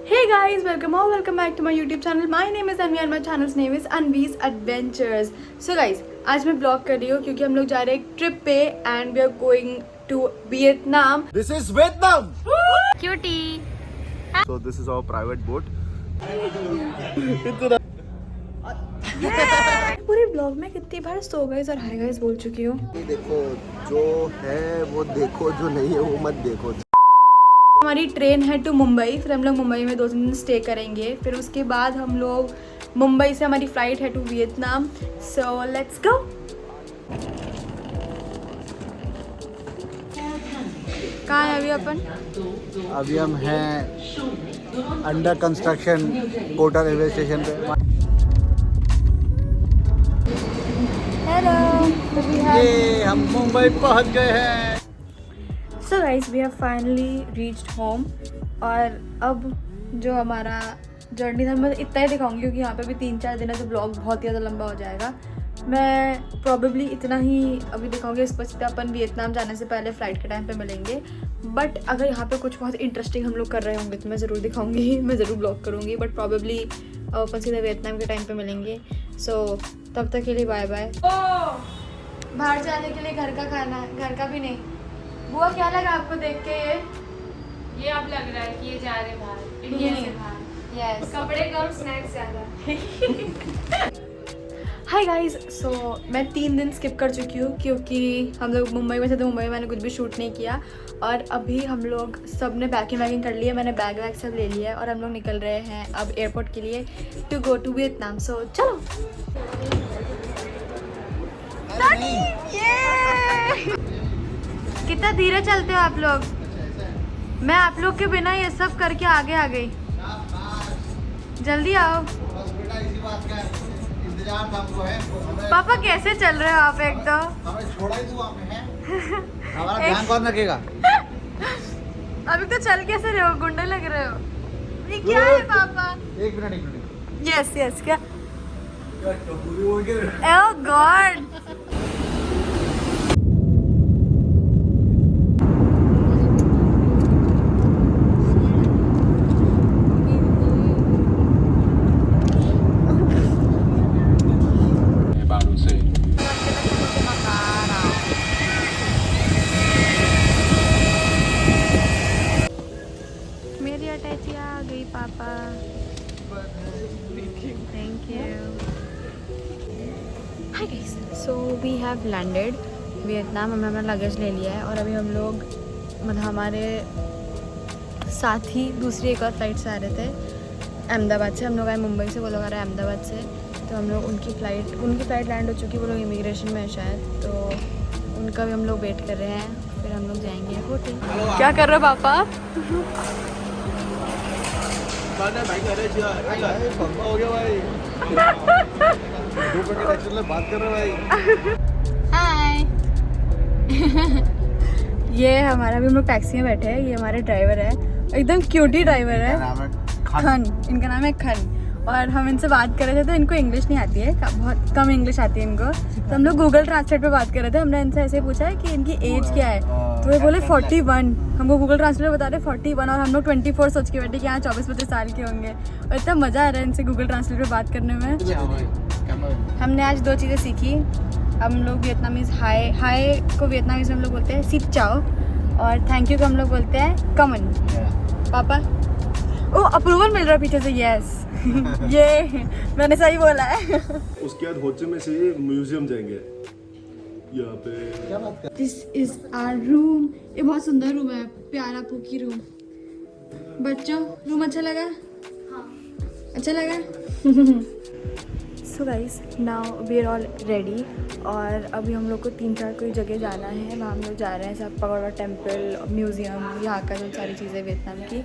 Hey guys, welcome back to my YouTube channel. My name is Anvi and my channel's name is Anvi's Adventures. So guys, आज मैं blog कर रही हूँ क्योंकि हम लोग जा रहे हैं एक ट्रिप पे and we are going to Vietnam. This is Vietnam. Cutie. So this is our private boat. पूरे ब्लॉग में कितनी बार सो गाइस और हाय गाइस बोल चुकी हूँ. देखो जो है वो देखो, जो नहीं है वो मत देखो. हमारी ट्रेन है टू मुंबई. फिर हम लोग मुंबई में 2-3 दिन स्टे करेंगे. फिर उसके बाद हम लोग मुंबई से हमारी फ्लाइट है to Vietnam. So let's go. कहाँ है अभी अपन? अभी हम हैं under construction Kota railway station पे. हेलो. ये हम मुंबई पहुंच गए हैं. So guys we have finally reached home. और अब जो हमारा जर्नी था मैं इतना ही दिखाऊंगी क्योंकि यहाँ पे भी 3-4 दिन है तो ब्लॉग बहुत ही ज़्यादा लंबा हो जाएगा. मैं प्रॉबेबली इतना ही अभी दिखाऊंगी. इस पर सीधा अपन वियतनाम जाने से पहले फ़्लाइट के टाइम पे मिलेंगे. बट अगर यहाँ पे कुछ बहुत इंटरेस्टिंग हम लोग कर रहे होंगे तो मैं ज़रूर दिखाऊंगी. मैं ज़रूर ब्लॉग करूँगी. बट प्रॉबेबली अपन सीधा वियतनाम के टाइम पे मिलेंगे. सो तब तक के लिए बाय बाय. बाहर जाने के लिए घर का खाना, घर का भी नहीं. बुआ क्या लगा आपको देख के? ये अब लग रहा है कि ये जा रहे बाहर, इंडिया से बाहर. यस. कपड़े कम, स्नैक्स ज्यादा. हाय गाइस. सो मैं 3 दिन स्किप कर चुकी हूँ क्योंकि हम लोग मुंबई में थे तो मुंबई में मैंने कुछ भी शूट नहीं किया. और अभी हम लोग सब ने पैकिंग वैकिंग कर ली है. मैंने बैग वैग सब ले लिया है और हम लोग निकल रहे हैं अब एयरपोर्ट के लिए टू गो टू वियतनाम. सो चलो. कितना धीरे चलते हो आप लोग. मैं आप लोग के बिना ये सब करके आगे आ गई. जल्दी आओ. इंतजार था हमको है. पापा कैसे चल रहे हो आप एकदम. हमें छोड़ा ही तू वहाँ पे है. हमारा ध्यान कौन रखेगा. अभी तो चल कैसे रहे हो, गुंडे लग रहे हो. ये क्या है पापा. एक मिनट. Yes yes. क्या ओह गॉड. मेरी अटैची आ गई पापा. Thank you. Hi guys. So we have landed Vietnam. हमने अपना लगेज ले लिया है और अभी हम लोग मतलब हमारे साथ ही दूसरी एक और फ्लाइट से आ रहे थे अहमदाबाद से. हम लोग आए मुंबई से, वो लोग आ रहे हैं अहमदाबाद से. तो हम लोग उनकी फ़्लाइट लैंड हो चुकी. वो लोग इमिग्रेशन में है शायद, तो उनका भी हम लोग वेट कर रहे हैं. फिर हम लोग जाएंगे होटल. क्या कर रहे हो पापा. हो गया भाई. बात कर रहे भाई. हाय. ये हमारा भी हम लोग टैक्सी में बैठे हैं. ये हमारे ड्राइवर है, एकदम क्यूटी ड्राइवर है. खन. इनका नाम है खन. और हम इनसे बात कर रहे थे तो इनको इंग्लिश नहीं आती है, बहुत कम इंग्लिश आती है इनको. तो हम लोग गूगल ट्रांसलेट पे बात कर रहे थे. हमने इनसे ऐसे पूछा है कि इनकी एज क्या है, तो ये बोले 41. हमको गूगल ट्रांसलेट बता रहे 41 और हम लोग 24 सोच के बैठे कि यहाँ 24-25 साल के होंगे. और इतना मज़ा आ रहा है इनसे गूगल ट्रांसलेट पे बात करने में. हमने आज 2 चीज़ें सीखी. हम लोग वियतनामीज़ हाय को वियतनामीज़ में हम लोग बोलते हैं सिप चाओ, और थैंक यू को हम लोग बोलते हैं कमन. पापा ओ अप्रूवल मिल रहा है पीछे से. यस. ये मैंने सही बोला है. उसके बाद होचे में से म्यूजियम जाएंगे. यहाँ पे दिस इज आवर रूम. ये बहुत सुंदर रूम है, प्यारा पुकी रूम. बच्चों रूम अच्छा लगा. हाँ अच्छा लगा. So guys now we are all ready. और अभी हम लोग को 3-4 कोई जगह जाना है. वहाँ हम लोग जा रहे हैं सब पगोड़ा टेम्पल, म्यूज़ियम, यहाँ का जो सारी चीज़ें वियतनाम की,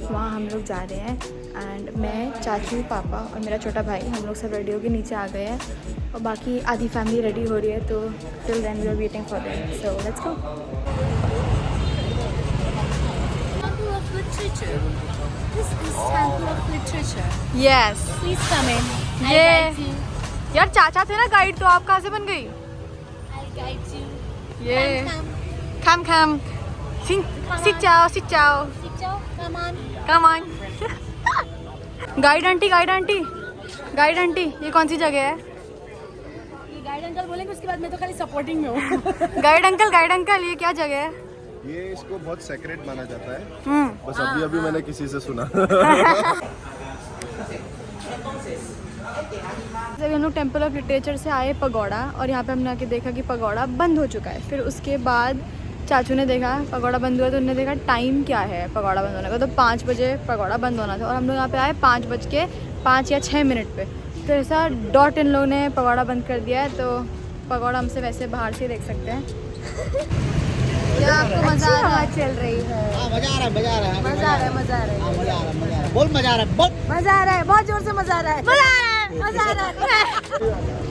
वहाँ हम लोग जा रहे हैं. एंड मैं, चाचू, पापा और मेरा छोटा भाई हम लोग सब रेडी होकर नीचे आ गए हैं. और बाकी आधी फैमिली रेडी हो रही है. तो till then we are waiting for them. So let's go. This is Temple of Literature. Yes. Please come in. ये I'll guide you. यार चाचा थे ना गाइड, तो आप कहाँ से बन गई. I'll guide you. ये Come. खम. Xin chào. Sit down. Come on. Come on. Guide aunty, guide aunty, guide aunty, ये कौन सी जगह है? गाइड अंकल बोलेंगे, उसके बाद मैं तो खाली सपोर्टिंग में हूँ। गाइड अंकल, ये क्या जगह है? ये इसको बहुत सेक्रेट माना जाता है, हम्म। बस अभी मैंने किसी से सुना। जब हम लोग टेम्पल ऑफ लिटरेचर से आए पगोड़ा, और यहाँ पे हमने आके देखा कि पगोड़ा बंद हो चुका है। फिर उसके बाद चाचू ने देखा पगोड़ा बंद हुआ, तो उन्होंने देखा टाइम क्या है पगोड़ा बंद होने का, तो 5 बजे पगोड़ा बंद होना था। और हम लोग यहाँ पे आए 5:05 या 6 मिनट पे, तो ऐसा डॉट इन लोगों ने पगोड़ा बंद कर दिया है। तो पगोड़ा हमसे वैसे बाहर से देख सकते हैं। क्या आपको मजा आ रहा है? चल रही है, मजा आ रहा है, मजा आ रहा है, मजा आ रहा है, मजा आ रहा है, बोल मजा आ रहा है, बोल मजा आ रहा है, बहुत जोर से मजा आ रहा है, मजा आ रहा है।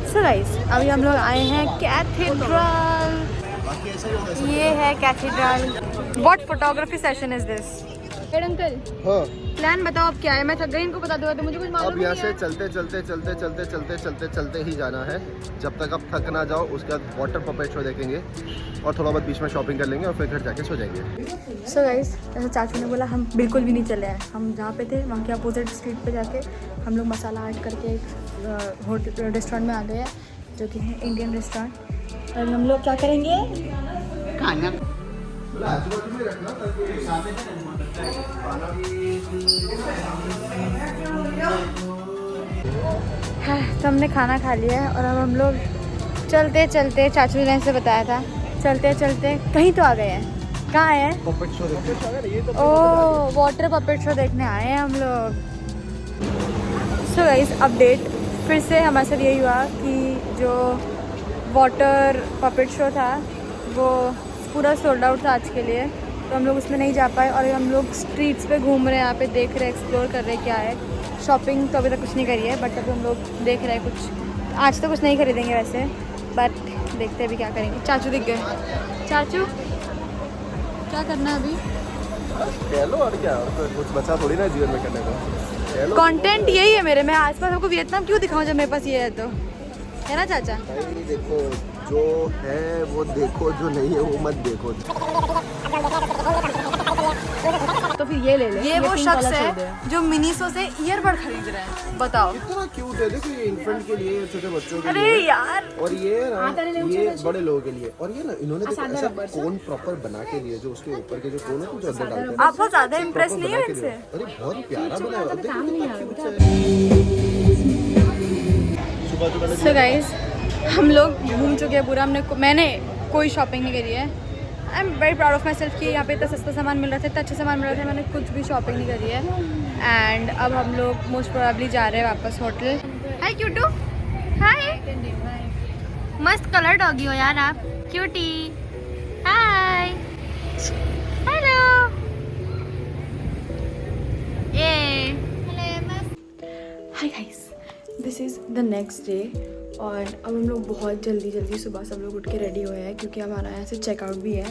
सो गाइस, अभी हम लोग आए हैं कैथेड्रल। ये है cathedral. What photography session is this? Uncle, हाँ, प्लान बताओ अब क्या है? मैं थक गई, इनको बता दो, तो मुझे कुछ मालूम अब यहाँ नहीं से है। चलते ही जाना है। जब तक आप थक ना जाओ, उसके बाद वाटर पपेट शो देखेंगे और थोड़ा बहुत बीच में शॉपिंग कर लेंगे और फिर घर जाके सो जाएंगे। सो गाइस, जैसे चाचू ने बोला, हम बिल्कुल भी नहीं चले हैं। हम जहाँ पे थे वहाँ के अपोजिट स्ट्रीट पे जाके हम लोग मसाला आर्ट करके एक होटल रेस्टोरेंट में आ गए हैं, जो कि है इंडियन रेस्टोरेंट। और हम लोग क्या करेंगे? खाना। तो हमने खाना खा लिया है और अब हम लोग चलते चलते, चाचू ने ऐसे बताया था, चलते चलते कहीं तो आ गए हैं। कहाँ आए हैं? पपेट शो देखो। ओह, वाटर पपेट शो देखने आए हैं हम लोग। सो गाइस, अपडेट फिर से हमारे साथ यही हुआ कि जो वाटर पपेट शो था वो पूरा सोल्ड आउट था आज के लिए, तो हम लोग उसमें नहीं जा पाए। और हम लोग स्ट्रीट्स पे घूम रहे हैं, यहाँ पे देख रहे हैं, एक्सप्लोर कर रहे हैं क्या है। शॉपिंग तो अभी तक कुछ नहीं करी है, बट अभी हम लोग देख रहे हैं कुछ। आज तो कुछ नहीं खरीदेंगे वैसे, बट देखते हैं अभी क्या करेंगे। चाचू दिख गए। चाचू, क्या करना है अभी? कह लो, और क्या, और तो कुछ बचा थोड़ी ना जीवन में करने को। कंटेंट यही है मेरे। मैं आसपास आपको वियतनाम क्यों दिखाऊं जब मेरे पास ये है, तो है ना चाचा? भाई देखो, जो है वो देखो, जो नहीं है वो मत देखो। तो फिर ये ले ले। ये वो शख्स है जो मिनीसो से ईयरबड खरीद रहा है, बताओ। कितना क्यूट है, देखो ये इन्फेंट के लिए, छोटे बच्चों के अरे लिए। यार, और ये ना, ये बड़े लोगों के लिए। और ये ना, इन्होंने देखो ऐसा कोन प्रॉपर बना के लिए, जो उसके ऊपर के जो कोन है, जो अंदर डालते हैं। आप बहुत ज्यादा इम्प्रेस नहीं हो इनसे? अरे बहुत प्यारा बनाया है, देखो कितना क्यूट है। सुबह सो गाइस, हम लोग घूम चुके हैं पूरा। मैंने कोई शॉपिंग नहीं करी है। I am very proud of my self कि यहाँ पे इतना सस्ता सामान मिल रहा था, इतना अच्छा सामान मिल रहा था, मैंने कुछ भी शॉपिंग नहीं करी है। एंड अब हम लोग मोस्ट प्रोबेबली जा रहे हैं वापस होटल। हाय क्यूटू, हाय। मस्त कलर डॉगी हो यार आप, क्यूटी। हाय, हेलो। ये hi guys, this is the next day. और अब हम लोग बहुत जल्दी सुबह सब लोग उठ के रेडी हुए हैं, क्योंकि हमारा यहाँ से चेकआउट भी है।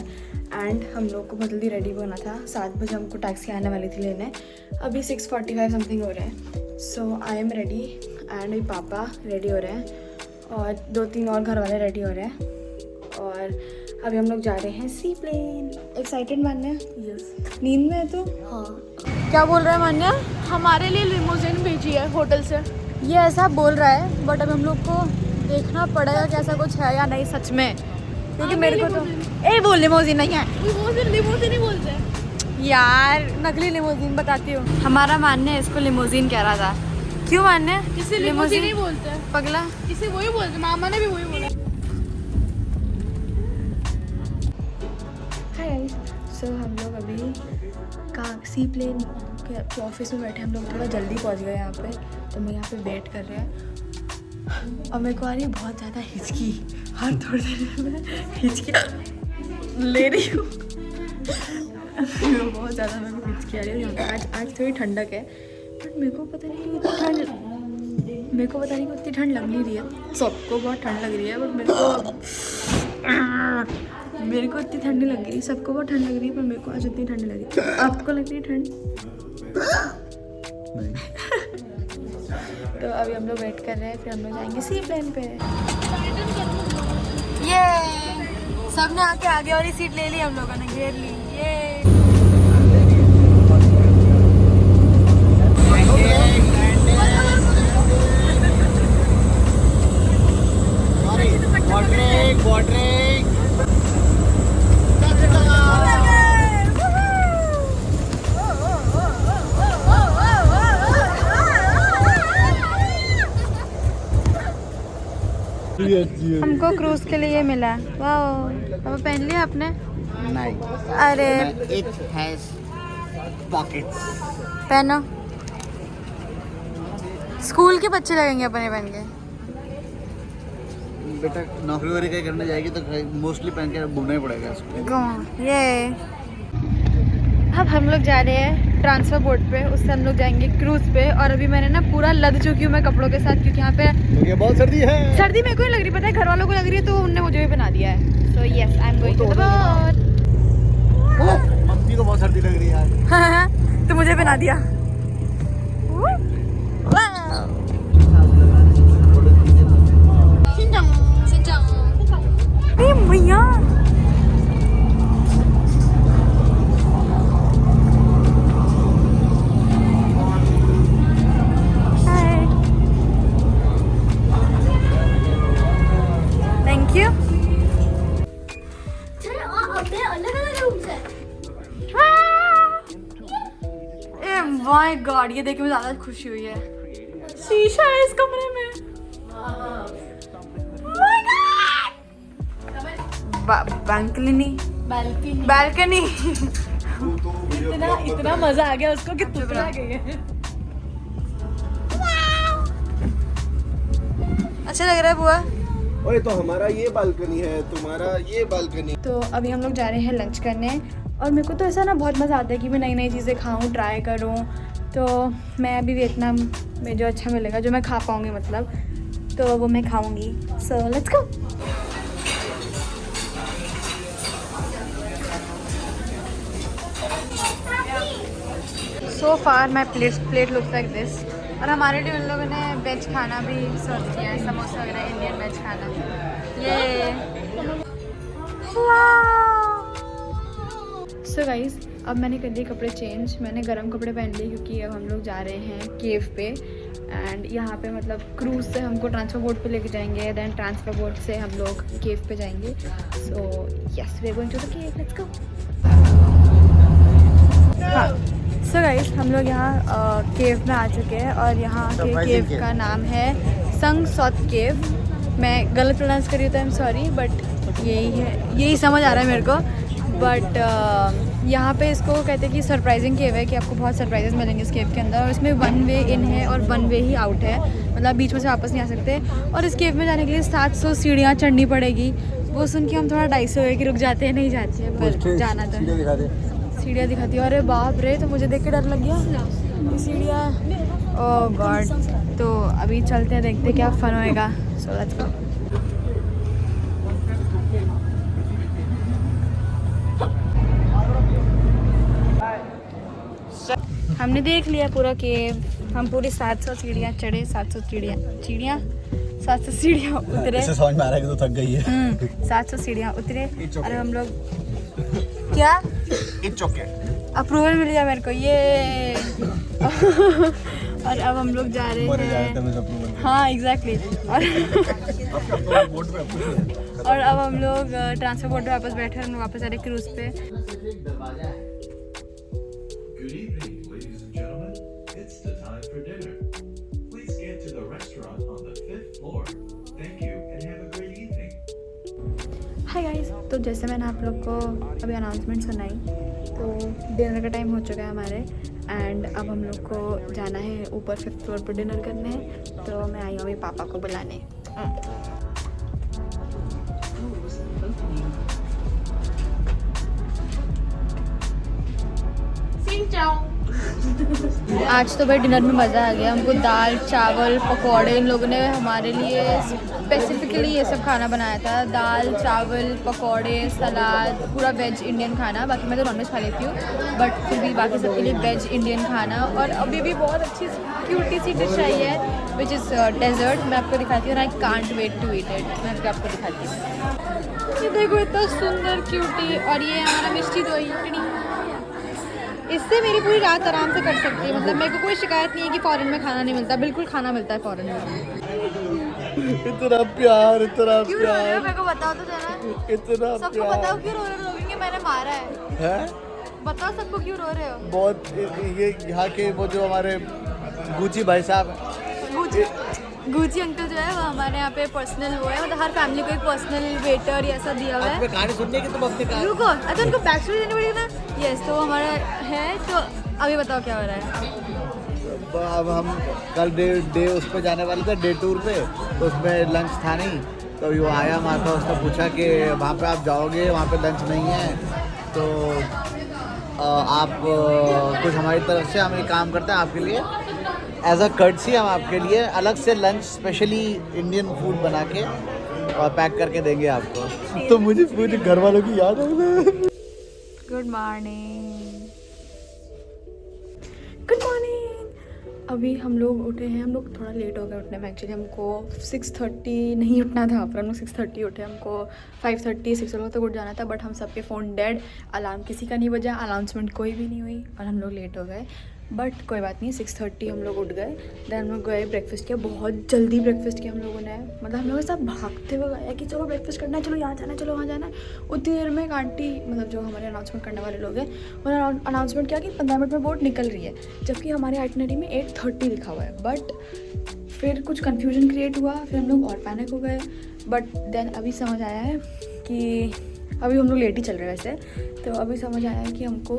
एंड हम लोग को बहुत जल्दी रेडी होना था। 7 बजे हमको टैक्सी आने वाली थी लेने। अभी 6:45 समथिंग हो रहे हैं। सो आई एम रेडी एंड मेरे पापा रेडी हो रहे हैं और 2-3 और घर वाले रेडी हो रहे हैं। और अभी हम लोग जा रहे हैं सी प्लेन। एक्साइटेड मान्या? यस। नींद में है तो? हाँ। क्या बोल रहा है मान्या? हमारे लिए लिमोजिन भेजी है होटल से। ये ऐसा बोल रहा है, बट अब हम लोग को देखना पड़ेगा कि ऐसा कुछ है या नहीं सच में, क्योंकि मेरे को तो बोल लिमोजिन नहीं है, लिमोजिन ही बोलते हैं यार, नकली लिमोजिन बताती हूँ। हमारा मान्य इसको लिमोजिन कह रहा था। क्यों मान्य? इसे लिमोजिन ही बोलते हैं पगला, इसे वही बोलते हैं, मामा ने भी वही बोला। हाय। सो हम लोग अभी सी प्लेन के ऑफिस में बैठे। हम लोग थोड़ा जल्दी पहुँच गए यहाँ पे, तो मैं यहाँ पे वेट कर रहे हैं। और मेरे को आ रही है बहुत ज़्यादा हिचकी, हर थोड़ी देर में हिचकी ले रही हूँ। बहुत ज़्यादा मेरे को हिचकी आ रही है यहाँ पे। आज थोड़ी ठंडक है, बट मेरे को पता नहीं क्यों इतनी ठंड लग नहीं रही है। सबको बहुत ठंड लग रही है, बट मेरे को इतनी ठंड नहीं लग रही। सबको बहुत ठंड लग रही है, पर मेरे को आज इतनी ठंड लग रही है। आपको लग रही है ठंड? नहीं। तो अभी हम लोग वेट कर रहे हैं, फिर हम लोग जाएंगे सी प्लेन पे। ये सबने आके आगे वाली सीट ले ली, हम लोगों ने घेर ली। ये हमको क्रूज के लिए मिला। वाह, अब पहन लिया आपने? नहीं, अरे इट हैज पॉकेट्स। पहनो, स्कूल के बच्चे लगेंगे अपने पहन के। बेटा नौकरी वगैरह कहीं करने जाएगी तो मोस्टली पहन के घूमना ही पड़ेगा इसको। ये अब हम लोग जा रहे हैं ट्रांसफर बोट पे, उससे हम लोग जाएंगे क्रूज पे। और अभी मैंने ना पूरा लद चुकी हूँ मैं कपड़ों के साथ, क्योंकि यहाँ पे क्योंकि बहुत सर्दी है। सर्दी मेरे को नहीं लग रही, पता है घर वालों को लग रही है, तो उनने मुझे भी बना दिया है। So yes, I am going to the boat. मम्मी को बहुत सर्दी लग रही है आज। तो मुझे बना दिया। भैया थैंक यू। माय गॉड, ये देख के मुझे ज्यादा खुशी हुई है। शीशा है इस कमरे में। बालकनी। इतना मजा आ गया उसको कि तुतला गई है। अच्छा लग रहा है बुआ? ओए तो हमारा ये बालकनी है, तुम्हारा ये बालकनी। तो अभी हम लोग जा रहे हैं लंच करने, और मेरे को तो ऐसा ना बहुत मज़ा आता है कि मैं नई नई चीज़ें खाऊं, ट्राई करूं। तो मैं अभी वियतनाम में जो अच्छा मिलेगा, जो मैं खा पाऊंगी मतलब, तो वो मैं खाऊंगी। सो let's go. So far my plate looks like this. और हमारे लिए उन लोगों ने वेज खाना भी सर्व किया है, समोसा वगैरह, इंडियन वेज खाना। ये सो गाइस, अब मैंने कर दिए कपड़े चेंज। मैंने गर्म कपड़े पहन लिए क्योंकि अब हम लोग जा रहे हैं केव पे। एंड यहाँ पे मतलब क्रूज से हमको ट्रांसफर बोट पे लेके जाएंगे, देन ट्रांसफर बोट से हम लोग केव पे जाएंगे। So yes, we are going to the cave, let's go. हाँ, सो गाइस, हम लोग यहाँ केव में आ चुके हैं, और यहाँ के केव का नाम है संग सॉत केव। मैं गलत प्रोनाउंस करी तो आई एम सॉरी, बट यही है, यही समझ आ रहा है मेरे को। बट यहाँ पे इसको कहते हैं कि सरप्राइजिंग केव है, कि आपको बहुत सरप्राइजेस मिलेंगे इस केव के अंदर। और इसमें 1 वे इन है और 1 वे ही आउट है, मतलब बीच में से वापस नहीं आ सकते। और इस केव में जाने के लिए 700 सीढ़ियाँ चढ़नी पड़ेगी। वो सुन के हम थोड़ा डाइस हो गए कि रुक जाते हैं, नहीं जाते हैं, पर जाना तो सीढ़ियाँ दिखाती है। अरे बाप रे, तो मुझे देख के डर लग गया सीढ़ियाँ। ओह गॉड। तो अभी चलते हैं, देखते क्या फन होएगा। सो लेट्स गो। हमने देख लिया पूरा केव। हम पूरी 700 सीढ़ियाँ चढ़े, 700 सीढ़ियाँ उतरे। इसे समझ में आ रहा है कि तो थक गई है। 700 सीढ़ियाँ उतरे। और हम लोग क्या अप्रूवल मिल गया मेरे को, ये। और अब हम लोग जा रहे हैं। हाँ एग्जैक्टली। और अब हम लोग ट्रांसफर बोट पे वापस बैठे, हम लोग वापस आ रहे क्रूज पे। Good evening, ladies and gentlemen. It's the time for dinner. Please get to the restaurant on the 5th floor. Thank you and have a great evening. Hi guys, तो जैसे मैंने आप लोग को अभी अनाउंसमेंट सुनाई, तो डिनर का टाइम हो चुका है हमारे। एंड अब हम लोग को जाना है ऊपर 5th फ्लोर पर डिनर करने। तो मैं आई हूँ अभी पापा को बुलाने। आज तो भाई डिनर में मज़ा आ गया। हमको दाल चावल पकौड़े, इन लोगों ने हमारे लिए स्पेसिफिकली ये सब खाना बनाया था। दाल चावल पकौड़े सलाद, पूरा वेज इंडियन खाना। बाकी मैं तो नॉनवेज खा लेती हूँ, बट फिर भी बाकी सबके लिए वेज इंडियन खाना। और अभी भी बहुत अच्छी क्यूटी सी डिश आई है, विच इज़ डेजर्ट। मैं आपको दिखाती हूँ, I can't wait to eat it. मैं आपको दिखाती हूँ। ये देखो इतना सुंदर क्यूटी। और ये हमारा मिष्टी दोई, इससे मेरी पूरी रात आराम से कट सकती है। मतलब मेरे को कोई शिकायत नहीं है कि फॉरेन में खाना नहीं मिलता, बिल्कुल खाना मिलता है फॉरेन में। इतना प्यार, इतना क्यों रो रहे हो? मेरे को बताओ तो जरा। इतना सबको बताओ क्यों रो रहे हो? लोगों ने मैंने मारा है। बताओ सबको क्यों रो रहे हो? बहुत ये यहाँ के वो जो हमारे गुची भाई साहब हैं, गुची अंकल जो है वो हमारे यहाँ पे पर्सनल वो है, मतलब हर फैमिली को एक पर्सनल वेटर या ऐसा दिया हुआ है। कहानी सुनने की तुम अपने रुको, अच्छा उनको बैक स्टोरी देनी पड़ेगी ना। यस, तो हमारा है, तो अभी बताओ क्या हो रहा है। अब हम कल डे उस पे जाने वाले थे, डे टूर पे, तो उसमें लंच था नहीं, तो वो आया हमारे पास, उसने पूछा कि वहाँ पे आप जाओगे, वहाँ पे लंच नहीं है, तो आप कुछ हमारी तरफ से हम एक काम करते हैं आपके लिए, एज अ कर्टसी हम आपके लिए अलग से लंच स्पेशली इंडियन फूड बना के और पैक करके देंगे आपको। तो मुझे पूरे घर वालों की याद आ गई। Good morning, good morning. अभी हम लोग उठे हैं, हम लोग थोड़ा लेट हो गए उठने में। एक्चुअली हमको 6:30 नहीं उठना था, पर हम लोग 6:30 उठे। हमको 5:30 6 तक उठ जाना था, बट हम सबके फ़ोन डेड, अलार्म किसी का नहीं बजा, अनाउंसमेंट कोई भी नहीं हुई और हम लोग लेट हो गए। बट कोई बात नहीं, 6:30 हम लोग उठ गए। देन हम लोग गए, ब्रेकफास्ट किया, बहुत जल्दी ब्रेकफास्ट किया हम लोगं ने। मतलब हम लोग सब भागते हुए गए कि चलो ब्रेकफास्ट करना है, चलो यहाँ जाना है, चलो वहाँ जाना है। उतनी देर में एक आंटी, मतलब जो हमारे अनाउंसमेंट करने वाले लोग हैं, उन्होंने अनाउंसमेंट किया कि 15 मिनट में बोट निकल रही है, जबकि हमारे आइटनरी में 8:30 लिखा हुआ है। बट फिर कुछ कन्फ्यूजन क्रिएट हुआ, फिर हम लोग और पैनिक हो गए। बट देन अभी समझ आया है कि अभी हम लोग लेट ही चल रहे हैं वैसे, तो अभी समझ आया है कि हमको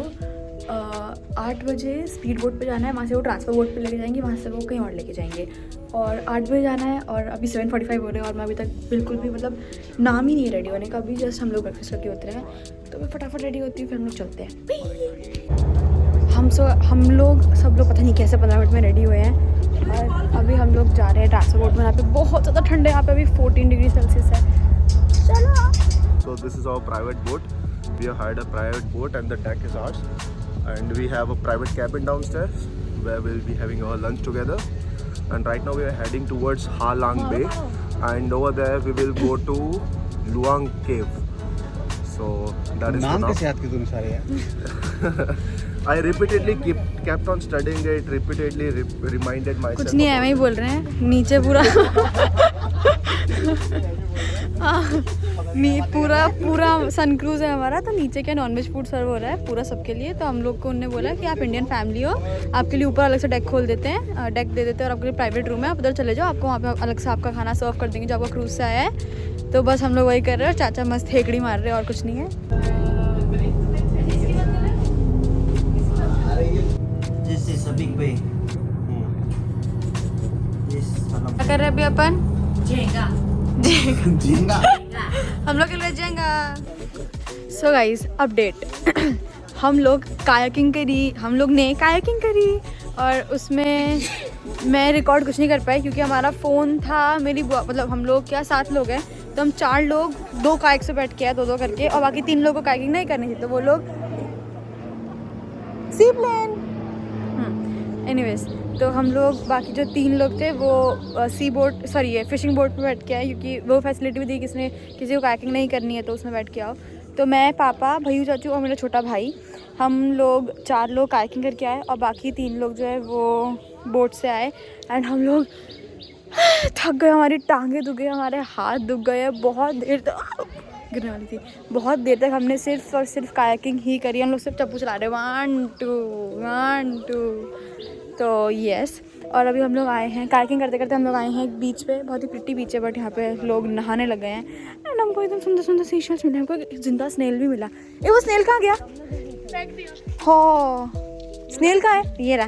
8 बजे स्पीड बोट पे जाना है, वहाँ से वो ट्रांसफ़र बोट पे लेके जाएंगे, वहाँ से वो कहीं और लेके जाएंगे, और 8 बजे जाना है। और अभी 7:45 हो रहे हैं और मैं अभी तक बिल्कुल भी, मतलब नाम ही नहीं रेडी होने का। अभी जस्ट हम लोग ब्रेकफास्ट करके उतरे हैं, तो मैं फटाफट रेडी होती हूँ, फिर हम लोग चलते हैं। हम लोग सब लोग पता नहीं कैसे 15 मिनट में रेडी हुए हैं, और अभी हम लोग जा रहे हैं ट्रांसफ़र बोट में। यहाँ पे बहुत ज़्यादा ठंड है, यहाँ पे अभी 14 डिग्री सेल्सियस है। चलो। So this is our private boat. We have hired a private boat and the deck is ours. And we have a private cabin downstairs where we'll be having our lunch together. And right now we are heading towards Ha Lang Bay. And over there we will go to Luang Cave. So that is for नाम now. कैसे याद किए तूने सारे यार? I repeatedly kept on studying it, repeatedly reminded myself. कुछ नहीं है, मैं ही बोल रहे हैं नीचे पूरा पूरा सन क्रूज है हमारा, तो नीचे क्या नॉनवेज फूड सर्व हो रहा है पूरा सबके लिए। तो हम लोग को उन्होंने बोला कि आप इंडियन फैमिली हो, आपके लिए ऊपर अलग से डेक खोल देते हैं, डेक दे देते हैं, और आपके लिए प्राइवेट रूम है, आप उधर चले जाओ, आपको वहाँ पे अलग से आपका खाना सर्व कर देंगे जो आपका क्रूज से आया है। तो बस हम लोग वही कर रहे हैं, और चाचा मस्त हेकड़ी मार रहे हैं, और कुछ नहीं है। This is a big bay. This क्या कर रहे हैं अभी अपन? झींगा हम लोग के लिए जाएंगा। So guys, update. हम लोग कायाकिंग करी, और उसमें मैं रिकॉर्ड कुछ नहीं कर पाई क्योंकि हमारा फ़ोन था, मेरी बुआ, मतलब हम लोग क्या 7 लोग हैं, तो हम 4 लोग 2 कायक से बैठ के आए, 2-2 करके, और बाकी 3 लोगों को कायाकिंग नहीं करनी थी, तो वो लोग सी प्लेन। एनीवेज, तो हम लोग बाकी जो 3 लोग थे वो फिशिंग बोट पे बैठ के आए, क्योंकि वो फैसिलिटी भी दी किसी को कायाकिंग नहीं करनी है तो उसमें बैठ के आओ। तो मैं, पापा, भैया, चाचू और मेरा छोटा भाई, हम लोग 4 लोग कायाकिंग करके आए, और बाकी 3 लोग जो है वो बोट से आए। एंड हम लोग थक गए, हमारी टांगें दुख गई, हमारे हाथ दुख गए, बहुत देर तक गिरने वाली थी, बहुत देर तक हमने सिर्फ और सिर्फ कायाकिंग ही करी। हम लोग सिर्फ चप्पू चला रहे, 1 2 तो यस। और अभी हम लोग आए हैं कायाकिंग करते करते, हम लोग आए हैं एक बीच पे, बहुत ही प्रिटी बीच है, बट यहाँ पे लोग नहाने लग गए हैं। एंड हमको एकदम सुंदर सुंदर सीशल्स मिले, हमको एक जिंदा स्नेल भी मिला। ए, वो स्नेल कहाँ गया? हो, स्नेल कहाँ है? ये रहा।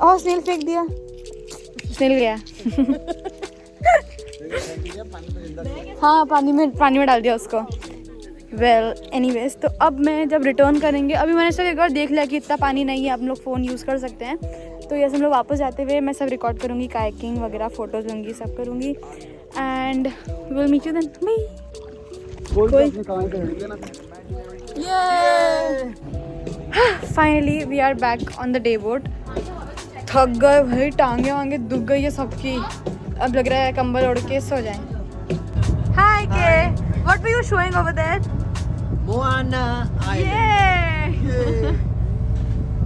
ओह, स्नेल फेंक दिया, स्नेल गया। हाँ, पानी में डाल दिया उसको। वेल एनीवेज, तो अब मैं जब रिटर्न करेंगे, अभी मैंने सब एक बार देख लिया कि इतना पानी नहीं है, आप लोग फ़ोन यूज़ कर सकते हैं। तो ये हम लोग वापस जाते हुए मैं सब रिकॉर्ड करूँगी, कायाकिंग वगैरह, फ़ोटोज़ लूँगी, सब करूँगी। And will meet you then. Finally we are back on the day boat. थक गए भाई, टांगे वांगे दुख गई है सबकी, अब लग रहा है कंबल ओढ़ के सो जाएं। हाय के, what were you showing over there? Moana Island.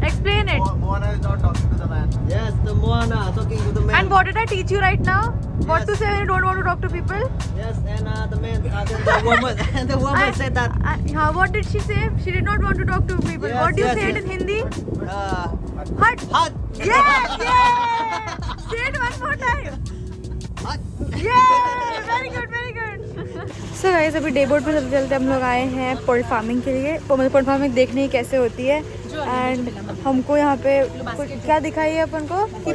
Explain it. Moana is not talking to the man. Yes, the Moana talking to the man. And what did I teach you right now? What Yes. to say when you don't want to talk to people? Yes, and the man, the woman, the woman said that. What did she say? She did not want to talk to people. Yes, What do you yes, say it yes. in Hindi? Hut. Hut. Yes, yes. Say it one more time. Yeah, very good, very good. So guys, अभी day boat पे चलते चलते हम लोग आए हैं पोल्ट farming के लिए। पोल्ट फार्मिंग देखने ही कैसे होती है एंड हमको यहाँ पे कुछ क्या दिखाई है अपन को कि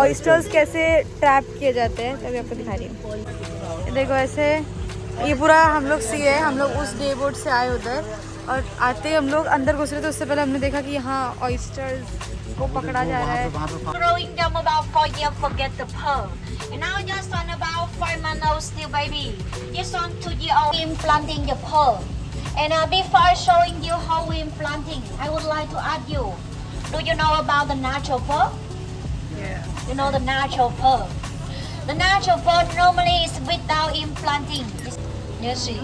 ऑयस्टर्स कैसे ट्रैप किए जाते हैं, तभी आपको दिखा रही हूँ। देखो ऐसे ये पूरा हम लोग सी है, हम लोग उस डे बोट से आए उधर और आते ही हम लोग अंदर घुस रहे थे। उससे पहले हमने देखा कि यहाँ ऑयस्टर्स को पकड़ा जा रहा है। Growing them about 4 years, forget the pearl. And now just on about 5 months old still baby. Just on 2 years old implanting the pearl. And before showing you how we implanting, I would like to ask you, do you know about the natural pearl? Yeah. You know the natural pearl. The natural pearl normally is without implanting. You see?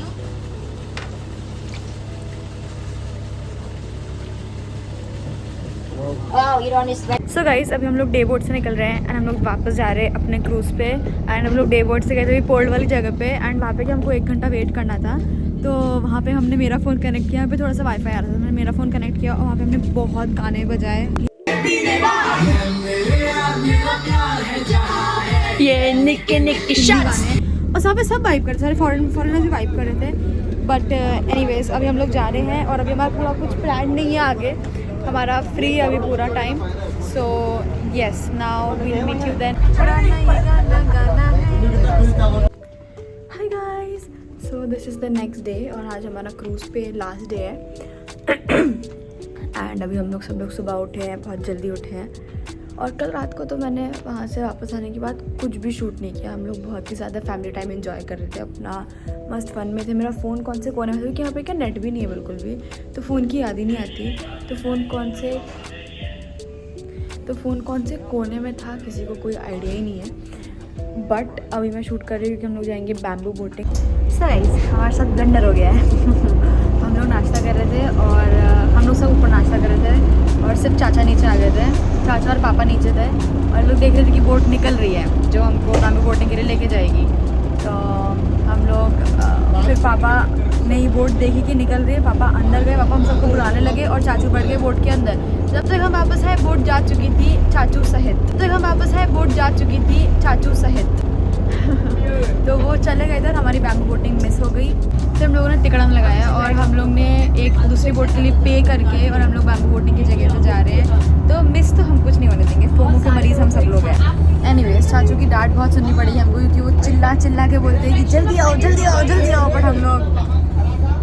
Wow, you don't expect. So guys अभी हम लोग day boat से निकल रहे हैं and हम लोग वापस जा रहे हैं अपने क्रूज़ पे। एंड हम लोग डे बोट से गए थे पोर्ट वाली जगह पे एंड वहाँ पे कि हमको 1 घंटा वेट करना था। तो वहाँ पे हमने मेरा फ़ोन कनेक्ट किया, यहाँ पे थोड़ा सा वाईफाई आ रहा था, मैंने मेरा फ़ोन कनेक्ट किया और वहाँ पे हमने बहुत गाने बजाए। ये निक्के निक्के शॉट्स और वहाँ पे सब वाइब कर रहे थे, सारे फॉरेनर्स भी वाइब कर रहे थे। बट एनीवेज अभी हम लोग जा रहे हैं और अभी हमारा पूरा कुछ प्लान नहीं है आगे, हमारा फ्री अभी पूरा time. So yes now we'll meet you then. Hi guys, so this is the next day और आज हमारा क्रूज़ पे लास्ट डे है। एंड अभी हम लोग सब लोग सुबह उठे हैं, बहुत जल्दी उठे हैं। और कल रात को तो मैंने वहाँ से वापस आने के बाद कुछ भी शूट नहीं किया। हम लोग बहुत ही ज़्यादा फैमिली टाइम एंजॉय कर रहे थे, अपना मस्त फन में थे। मेरा फ़ोन कौन से कोने में था क्योंकि यहाँ पे क्या नेट भी नहीं है बिल्कुल भी, तो फ़ोन की याद ही नहीं आती। तो फ़ोन कौन से कोने में था किसी को कोई आइडिया ही नहीं है। बट अभी मैं शूट कर रही हूँ क्योंकि हम लोग जाएंगे बैम्बू बोटिंग। सर हमारे साथ ब्लंडर हो गया है। हम लोग नाश्ता कर रहे थे और हम लोग सब ऊपर नाश्ता कर रहे थे और सिर्फ चाचा नीचे आ गए थे। चाचा और पापा नीचे थे और लोग देख रहे थे कि बोट निकल रही है जो हमको बैम्बू बोटिंग के लिए लेके जाएगी। तो हम लोग फिर पापा ने ही बोट देखी कि निकल रही है, पापा अंदर गए, पापा हम सबको बुलाने लगे और चाचू बढ़ गए बोट के अंदर। जब तक हम वापस आए बोट जा चुकी थी चाचू सहित। तो वो चले गए थे और हमारी बैम्बू बोटिंग मिस हो गई। फिर हम लोगों ने टिकड़म लगाया और हम लोग ने एक दूसरी बोट के लिए पे करके और हम लोग बैम्बू बोटिंग की जगह पे जा रहे हैं। तो मिस तो हम कुछ नहीं होने देंगे, फोमो के मरीज़ हम सब लोग हैं। एनीवेज चाचू की डांट बहुत सुननी पड़ी हमको क्योंकि वो चिल्ला के बोलते हैं कि जल्दी आओ जल्दी आओ जल्दी आओ, बट हम लोग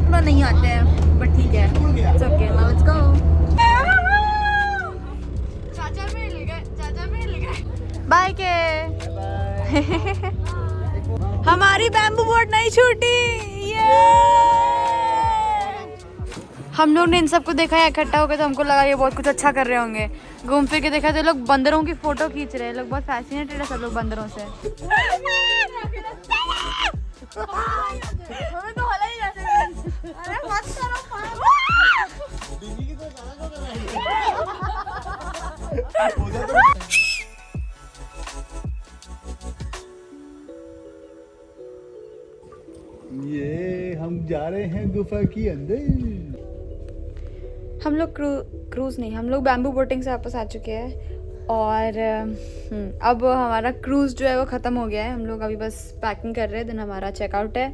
थोड़ा नहीं आते हैं। बट ठीक है, it's okay, now let's go. चाचा मिल गए बाय के। हमारी बैम्बू बोट नहीं छूटी। हम लोग ने इन सबको देखा है इकट्ठा होकर, तो हमको लगा ये बहुत कुछ अच्छा कर रहे होंगे। घूम फिर के देखा तो लोग बंदरों की फोटो खींच रहे हैं, लोग बहुत फैसिनेटेड है सब लोग बंदरों से। ये हम जा रहे हैं गुफा की अंदर। हम लोग क्रूज़ नहीं, हम लोग बैम्बू बोटिंग से वापस आ चुके हैं और अब हमारा क्रूज़ जो है वो ख़त्म हो गया है। हम लोग अभी बस पैकिंग कर रहे हैं, देन हमारा चेकआउट है।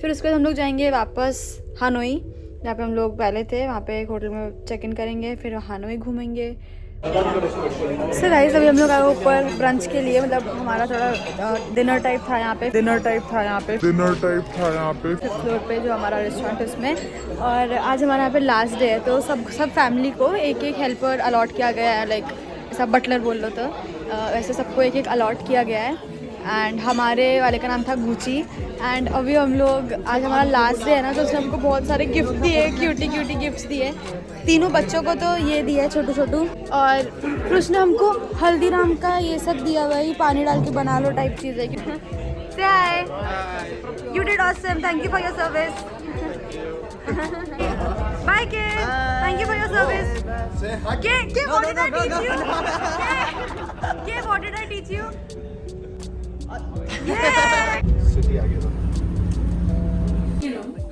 फिर उसके बाद हम लोग जाएंगे वापस हानोई, जहाँ पे हम लोग पहले थे, वहाँ पे एक होटल में चेक इन करेंगे, फिर हानोई घूमेंगे। सर गाइस अभी हम लोग आए ऊपर ब्रंच के लिए, मतलब हमारा थोड़ा डिनर टाइप था यहाँ पे फिफ्थ फ्लोर पे जो हमारा रेस्टोरेंट है उसमें। और आज हमारे यहाँ पे लास्ट डे है, तो सब फैमिली को एक हेल्पर अलॉट किया गया है, लाइक ऐसा बटलर बोल लो तो वैसे सबको एक अलॉट किया गया है। एंड हमारे वाले का नाम था गुची। एंड अभी हम लोग आज हमारा लास्ट डे है ना, तो उसने हमको बहुत सारे गिफ्ट दिए, क्यूटी गिफ्ट्स दिए। तीनों बच्चों को तो ये दिया है छोटू, और फिर उसने हमको हल्दीराम का ये सब दिया हुआ है, पानी डाल के बना लो टाइप चीज़ है। Say hi. You did awesome. Thank you for your service. Bye, kid. Thank you for your service. Kid, what did I teach you? Kid, what did I teach you? City आ गया था।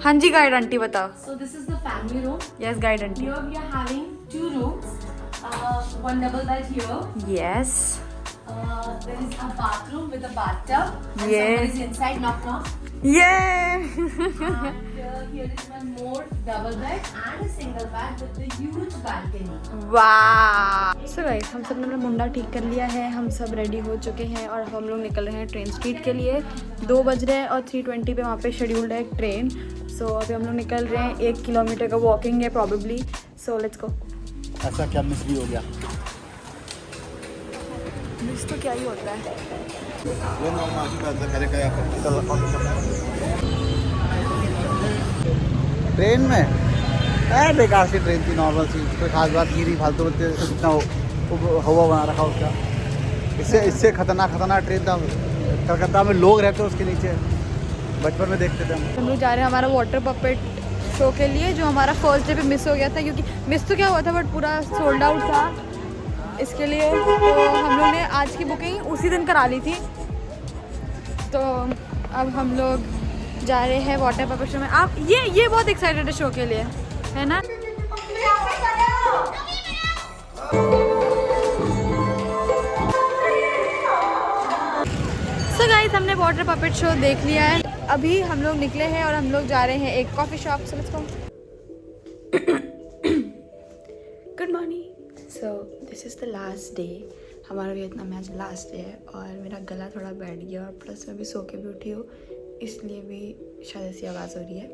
हाँ जी guide aunty बताओ। So this is the family room. Yes guide aunty. Here we are having 2 rooms. One double bed here. Yes There is a bathroom with a bathtub. And Yeah. someone is inside. Knock knock. ये And here is one more double bed and a single bed with a huge balcony. वाह। So guys हम सब ने अपना मुंडा ठीक कर लिया है, हम सब रेडी हो चुके हैं और हम लोग निकल रहे हैं ट्रेन स्ट्रीट के लिए। 2 बज रहे हैं और 3:20 पे वहाँ पे शेड्यूल्ड है एक ट्रेन। सो अभी हम लोग निकल रहे हैं, 1 किलोमीटर का वॉकिंग है प्रॉबेबली। सो लेट्स गो। ऐसा क्या मिस भी हो गया? मिस तो क्या ही होता है। ट्रेन में बेकार सी ट्रेन थी, नॉर्मल सी, कोई खास बात की नहीं, फालतू बच्चे इतना हवा बना रखा उसका। इससे खतरनाक ट्रेन था। कलकत्ता में लोग रहते उसके नीचे, बचपन में देखते थे हम लोग जा रहे हैं हमारा वाटर पपेट शो के लिए, जो हमारा फर्स्ट डे पे मिस हो गया था, क्योंकि मिस तो क्या हुआ था बट पूरा सोल्ड आउट था। इसके लिए तो हम लोग ने आज की बुकिंग उसी दिन करा ली थी। तो अब हम लोग जा रहे हैं वाटर पपेट शो में। आप ये बहुत एक्साइटेड है शो के लिए, है ना? सो गाइस हमने वाटर पपेट शो देख लिया है। अभी हम लोग निकले हैं और हम लोग जा रहे हैं एक coffee shop. So let's go. Good morning. So this is the last day. हमारा वियतनाम में आज लास्ट डे है और मेरा गला थोड़ा बैठ गया और प्लस मैं भी सो के भी उठी हूँ, इसलिए भी शायद ऐसी आवाज़ हो रही है।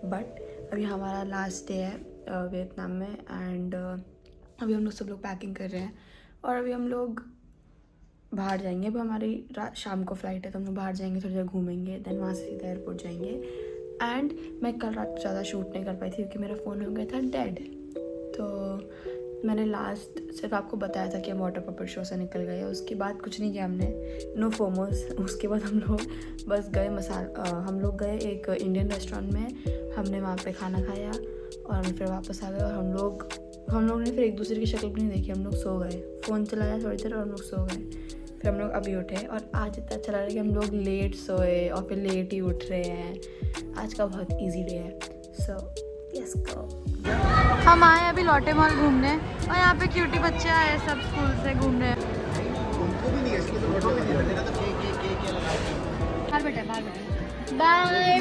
बट अभी हमारा लास्ट डे है वियतनाम में एंड अभी हम लोग सब लोग पैकिंग कर रहे हैं और अभी हम लोग बाहर जाएंगे। अभी हमारी शाम को फ़्लाइट है तो हम लोग बाहर जाएंगे, थोड़ी देर घूमेंगे, देन वहाँ से सीधा एयरपोर्ट जाएंगे। एंड मैं कल रात ज़्यादा शूट नहीं कर पाई थी क्योंकि मेरा फ़ोन हो गया था डेड। तो मैंने लास्ट सिर्फ आपको बताया था कि हम वाटर पपेट शो से निकल गए, उसके बाद कुछ नहीं किया हमने, नो फोमोस। उसके बाद हम लोग बस गए हम लोग गए एक इंडियन रेस्टोरेंट में, हमने वहाँ पे खाना खाया और हम फिर वापस आ गए। और हम लोग ने फिर एक दूसरे की शक्ल भी नहीं देखी, हम लोग सो गए, फ़ोन चलाया थोड़ी देर और हम लोग सो गए। फिर हम लोग अभी उठे और आज इतना अच्छा लग रहा है कि हम लोग लेट सोए और फिर लेट ही उठ रहे हैं। आज का बहुत ईजी डे है। So yes go. हम आए अभी लॉटे मॉल घूमने और यहाँ पे क्यूटी बच्चे आए सब स्कूल से घूमने। बाहर बेटा बाय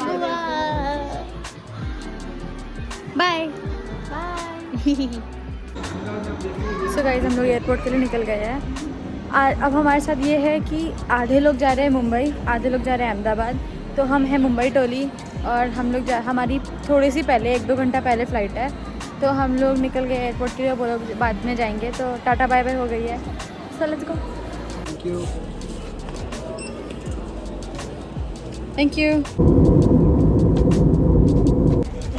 बुआ बाय बाय। सो गाइस हम लोग एयरपोर्ट के लिए निकल गए हैं। अब हमारे साथ ये है कि आधे लोग जा रहे हैं मुंबई, आधे लोग जा रहे हैं अहमदाबाद। तो हम हैं मुंबई टोली और हम लोग हमारी थोड़ी सी पहले 1-2 घंटा पहले फ़्लाइट है, तो हम लोग निकल गए एयरपोर्ट के लिए। वो लोग बाद में जाएंगे, तो टाटा बाय बाय हो गई है। सो लेट्स गो। Thank you.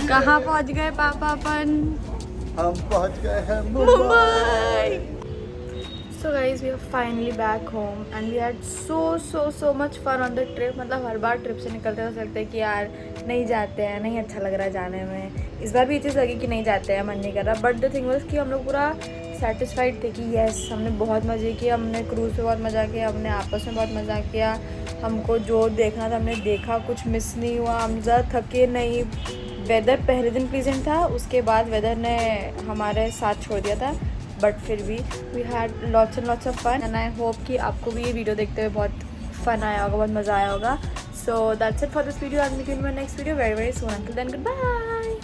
कहाँ पहुँच गए पापा अपन? हम पहुंच गए हैं Mumbai. So guys, we are finally back home and we had so much fun on the trip। मतलब हर बार ट्रिप से निकलते हो सकते हैं कि यार नहीं जाते हैं, नहीं अच्छा लग रहा है जाने में। इस बार भी ये चीज़ लगी कि नहीं जाते हैं, मन नहीं कर रहा। बट द थिंग वाज कि हम लोग पूरा सेटिस्फाइड थे कि येस हमने बहुत मज़े किए, हमने क्रूज़ पे बहुत मज़ा किया, हमने आपस में बहुत मज़ा किया, हमको जो देखना था हमने देखा, कुछ मिस नहीं हुआ, हम ज़्यादा थके नहीं। वेदर पहले दिन प्लीजेंट था, उसके बाद वेदर ने हमारे साथ छोड़ दिया था, बट फिर भी we had lots and lots of fun and I hope कि आपको भी ये वीडियो देखते हुए बहुत फन आया होगा, बहुत मज़ा आया होगा। So that's it for this video. I will meet you in my next video very very soon. Until then good bye.